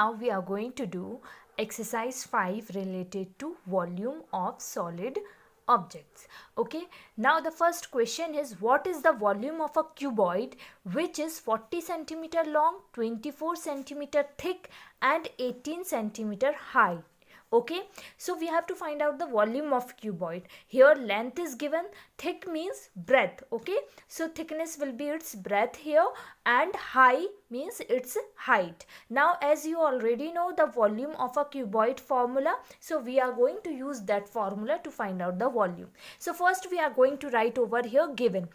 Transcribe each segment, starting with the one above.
Now we are going to do exercise 5 related to volume of solid objects. Okay, now the first question is, what is the volume of a cuboid which is 40 centimeter long, 24 centimeter thick and 18 centimeter high? Okay, so we have to find out the volume of cuboid. Here length is given, thick means breadth. Okay, so thickness will be its breadth here and high means its height. Now as you already know the volume of a cuboid formula, so we are going to use that formula to find out the volume. So first we are going to write over here given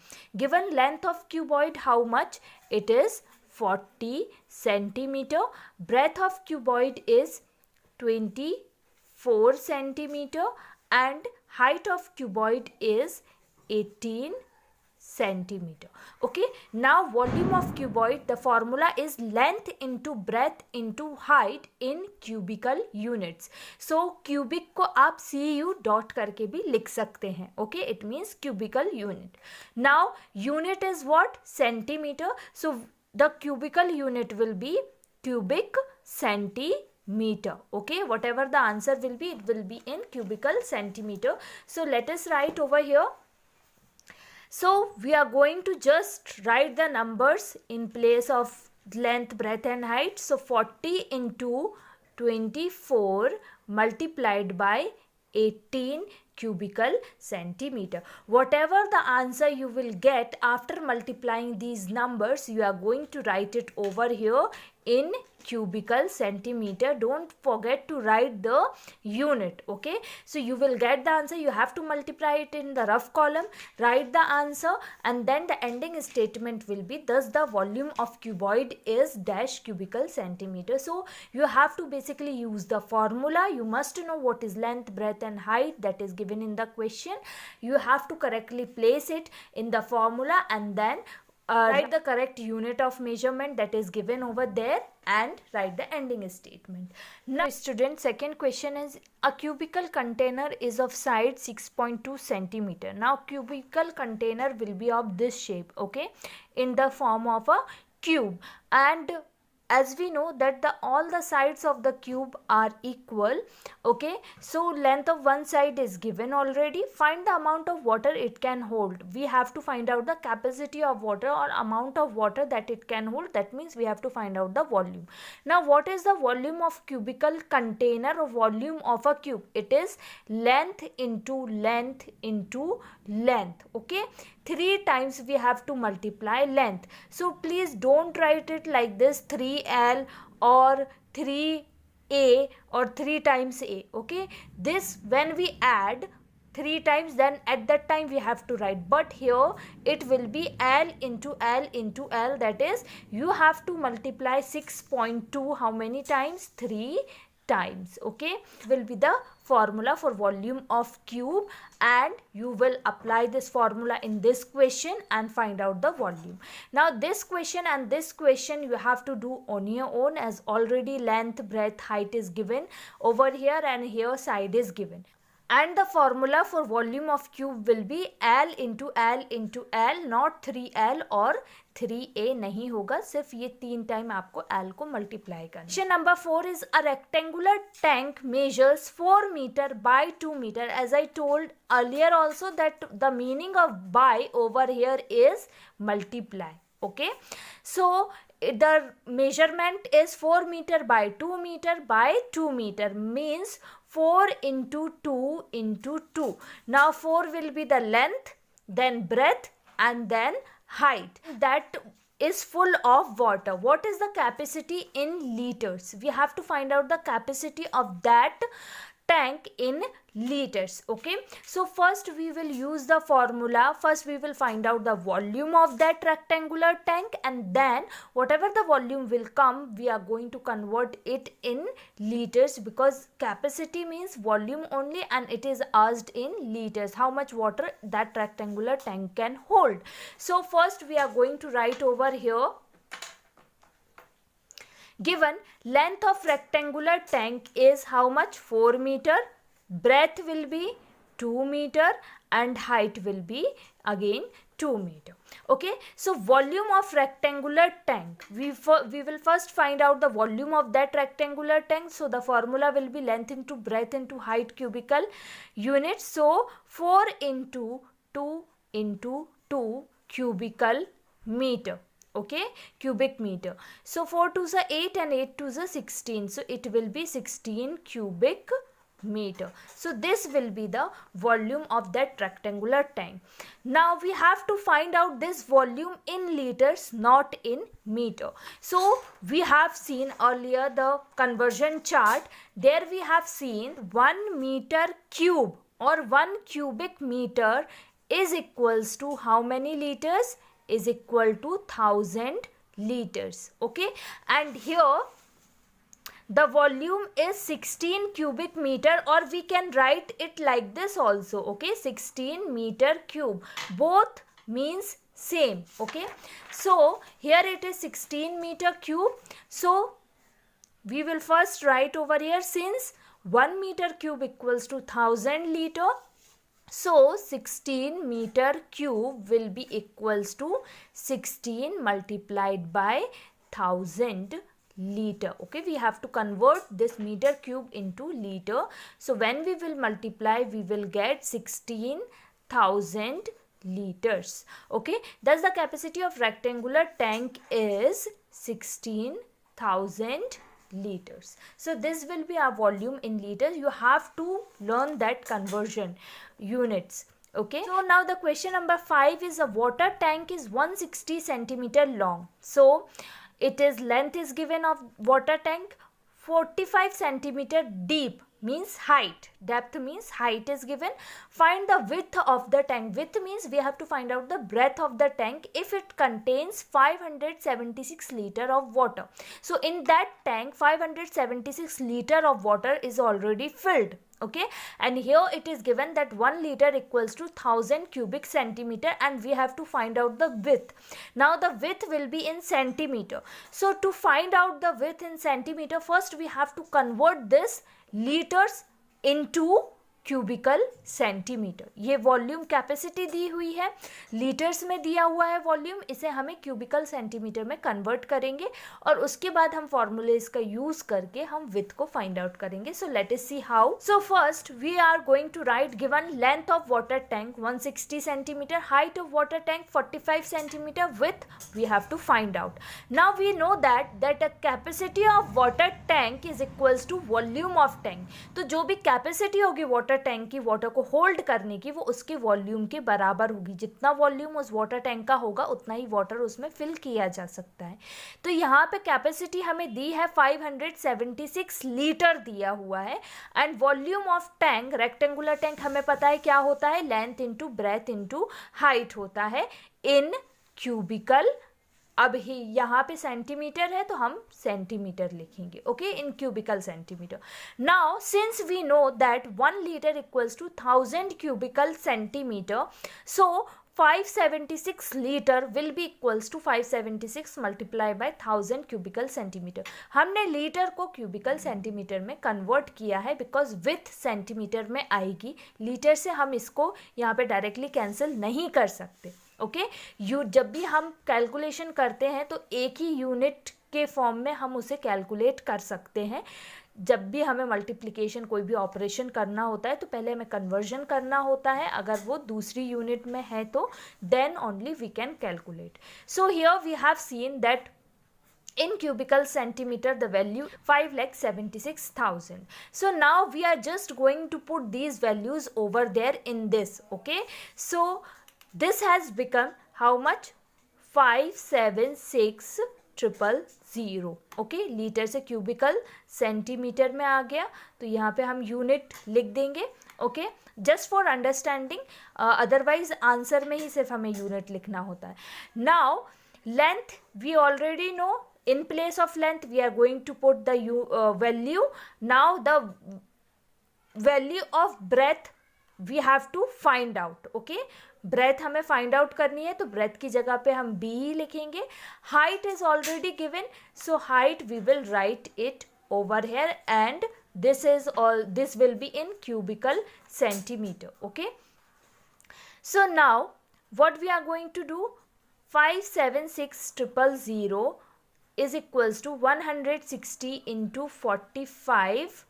length of cuboid, how much? It is 40 centimeter. Breadth of cuboid is 24 centimeter and height of cuboid is 18 centimeter. Okay, now volume of cuboid, the formula is length into breadth into height in cubical units. So cubic को आप cu dot करके भी लिख सकते हैं. Okay, it means cubical unit. Now unit is what? Centimeter. So the cubical unit will be cubic centimeter. Okay, whatever the answer will be, it will be in cubical centimeter. So let us write over here. So we are going to just write the numbers in place of length, breadth and height. So 40 into 24 multiplied by 18 cubical centimeter. Whatever the answer you will get after multiplying these numbers, you are going to write it over here in cubical centimeter. Don't forget to write the unit. Okay, so you will get the answer. You have to multiply it in the rough column, write the answer, and then the ending statement will be thus the volume of cuboid is dash cubical centimeter. So you have to basically use the formula. You must know what is length, breadth and height that is given in the question. You have to correctly place it in the formula and then write the correct unit of measurement that is given over there and write the ending statement. Now student, second question is, a cubical container is of side 6.2 centimeter. Now cubical container will be of this shape, okay, in the form of a cube, and as we know that all the sides of the cube are equal. Okay, so length of one side is given already. Find the amount of water it can hold. We have to find out the capacity of water or amount of water that it can hold. That means we have to find out the volume. Now what is the volume of cubical container or volume of a cube? It is length into length into length. Okay, 3 times we have to multiply length. So please don't write it like this 3L or 3A or 3 times A. Okay, this when we add 3 times, then at that time we have to write, but here it will be L into L into L, that is you have to multiply 6.2 how many times? 3 times. Okay, will be the formula for volume of cube, and you will apply this formula in this question and find out the volume. Now this question and this question you have to do on your own, as already length, breadth, height is given over here and here side is given. And the formula for volume of cube will be L into L into L, not 3L or 3A नहीं होगा, सिर्फ ये 3 time आपको L को multiply करना. Question number 4 is, a rectangular tank measures 4 meter by 2 meter. As I told earlier also that the meaning of by over here is multiply. Okay, so the measurement is 4 meter by 2 meter by 2 meter means 4 into 2 into 2. Now 4 will be the length, then breadth and then height. That is full of water. What is the capacity in liters? We have to find out the capacity of that tank in liters. Okay, so first we will use the formula. First we will find out the volume of that rectangular tank, and then whatever the volume will come, we are going to convert it in liters, because capacity means volume only and it is asked in liters how much water that rectangular tank can hold. So first we are going to write over here, given length of rectangular tank is how much? 4 meter, breadth will be 2 meter and height will be again 2 meter. Okay, so volume of rectangular tank, we will first find out the volume of that rectangular tank. So the formula will be length into breadth into height cubical units. So 4 into 2 into 2 cubical meter. Okay, cubic meter. So 4 2s are 8 and 8 2s are 16. So it will be 16 cubic meter. So this will be the volume of that rectangular tank. Now we have to find out this volume in liters, not in meter. So we have seen earlier the conversion chart. There we have seen 1 meter cube or 1 cubic meter is equals to how many liters? Is equal to 1000 liters. Okay, and here the volume is 16 cubic meter, or we can write it like this also. Okay, 16 meter cube, both means same. Okay, so here it is 16 meter cube. So we will first write over here, since 1 meter cube equals to 1000 liter, so 16 meter cube will be equals to 16 multiplied by 1000 liter. Okay, we have to convert this meter cube into liter. So when we will multiply, we will get 16,000 liters. Okay, thus the capacity of rectangular tank is 16,000 liters. So this will be our volume in liters. You have to learn that conversion units. Okay, so now the question number 5 is, a water tank is 160 centimeter long. So it is length is given of water tank, 45 centimeter deep means height, depth means height is given. Find the width of the tank. Width means we have to find out the breadth of the tank if it contains 576 liter of water. So in that tank 576 liter of water is already filled. Okay, and here it is given that 1 liter equals to 1000 cubic centimeter, and we have to find out the width. Now the width will be in centimeter. So to find out the width in centimeter, first we have to convert this liters into cubical centimetre. ये volume capacity दी हुई है, litres में दिया हुआ है volume, इसे हमें क्यूबिकल सेंटीमीटर में कन्वर्ट करेंगे और उसके बाद हम फॉर्मूलेज का यूज करके हम विथ को फाइंड आउट करेंगे. So let us see how. So first we are going to write given length of water tank 160 centimetre, height of water tank 45 centimetre, with we have to find out. Now we know that a capacity of water tank is equals to volume of tank. तो जो भी capacity होगी water tank की water को hold करने की, वो उसके वॉल्यूम के बराबर होगी. जितना वॉल्यूम उस वाटर टैंक का होगा उतना ही वाटर उसमें फिल किया जा सकता है. तो यहाँ पे कैपेसिटी हमें दी है 576 लीटर दिया हुआ है, and volume of tank, rectangular tank हमें पता है क्या होता है, length into breadth into height होता है इन क्यूबिकल. अब ही यहाँ पे सेंटीमीटर है तो हम सेंटीमीटर लिखेंगे. Okay, in cubical centimetre. Now since we know that 1 litre equals to 1000 cubical centimetre, so 576 litre will be equals to 576 multiply by 1000 cubical centimetre. हमने लीटर को क्यूबिकल सेंटीमीटर में कन्वर्ट किया है बिकॉज विथ सेंटीमीटर में आएगी. Litre से हम इसको यहाँ पे डायरेक्टली कैंसिल नहीं कर सकते. ओके, जब भी हम कैलकुलेशन करते हैं तो एक ही यूनिट के फॉर्म में हम उसे कैलकुलेट कर सकते हैं. जब भी हमें मल्टीप्लिकेशन कोई भी ऑपरेशन करना होता है तो पहले हमें कन्वर्जन करना होता है. अगर वो दूसरी यूनिट में है तो then only we can calculate. So here we have seen that in cubical centimeter the value 5,76,000. So now we are just going to put these values over there in this. Okay, so this has become how much? 576,000. Okay, litre से cubicle centimetre में आ गया तो यहाँ पे हम unit लिख देंगे. Okay, just for understanding, otherwise answer में ही सिर्फ हमें यूनिट लिखना होता है. Now length we already know. In place of length we are going to put the value. Now the value of breadth we have to find out. Okay, breadth हमें find out करनी है तो breadth की जगह पे हम b ही लिखेंगे. Height is already given, so height we will write it over here, and this will be in cubical centimeter. Okay, so now what we are going to do, 576,000 is equals to 160 into 45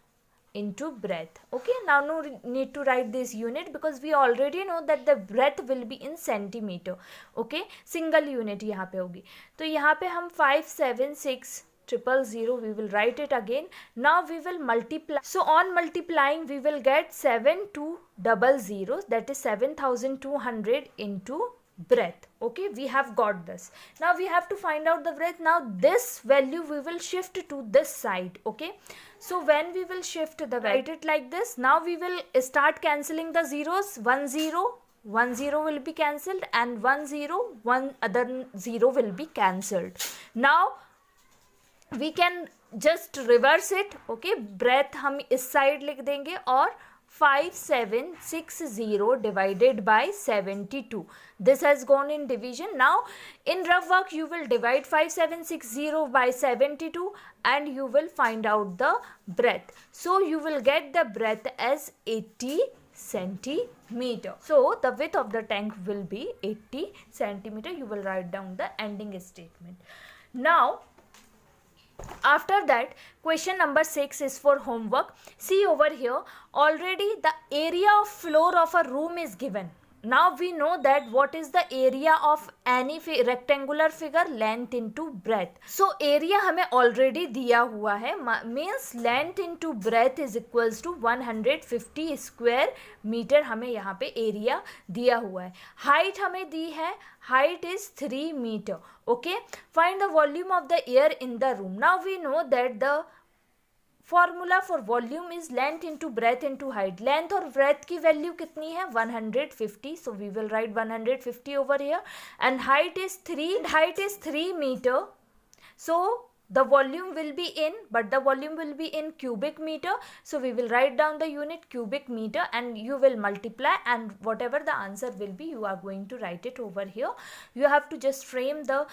into breadth. Okay, now no need to write this unit because we already know that the breadth will be in centimeter. Okay, single unit यहाँ पे होगी, तो यहाँ पे हम 576,000 we will write it again. Now we will multiply, so on multiplying we will get 7200, that is 7200 into breadth. Okay, we have got this. Now we have to find out the breadth. Now this value we will shift to this side. Okay, so when we will shift the value, write it like this. Now we will start cancelling the zeros. 1 0 will be cancelled, and 1 0 one other 0 will be cancelled. Now we can just reverse it. Okay, breadth हम इस side लिख देंगे और 5760 divided by 72. This has gone in division. Now in rough work you will divide 5760 by 72 and you will find out the breadth. So you will get the breadth as 80 centimeter. So the width of the tank will be 80 centimeter. You will write down the ending statement. Now after that, question number 6 is for homework. See over here, already the area of floor of a room is given. Now we know that what is the area of any rectangular figure, length into breadth. So area हमें already दिया हुआ है, means length into breadth is equals to 150 square meter. हमें यहाँ पे area दिया हुआ है. Height हमें दी है, height is 3 meter. Okay, find the volume of the air in the room. Now we know that the formula for volume is length into breadth into height. Length और breadth की value कितनी है, 150. So we will write 150 over here. And height is 3 metre. So the volume will be in, but the volume will be in cubic meter. So we will write down the unit cubic meter and you will multiply, and whatever the answer will be you are going to write it over here. You have to just frame the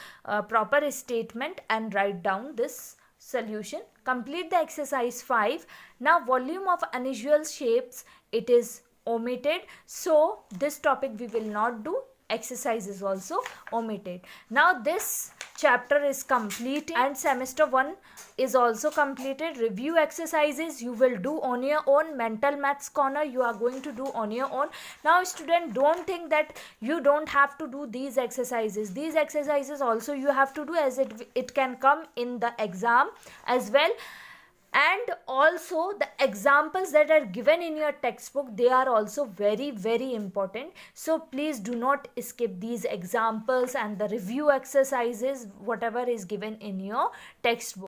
proper statement and write down this solution. Complete the exercise 5. Now volume of unusual shapes, it is omitted, so this topic we will not do. Exercise is also omitted. Now this chapter is complete and semester 1 is also completed. Review exercises you will do on your own. Mental maths corner you are going to do on your own. Now student, don't think that you don't have to do these exercises. These exercises also you have to do, as it can come in the exam as well. And also the examples that are given in your textbook, they are also very very important. So please do not skip these examples and the review exercises, whatever is given in your textbook.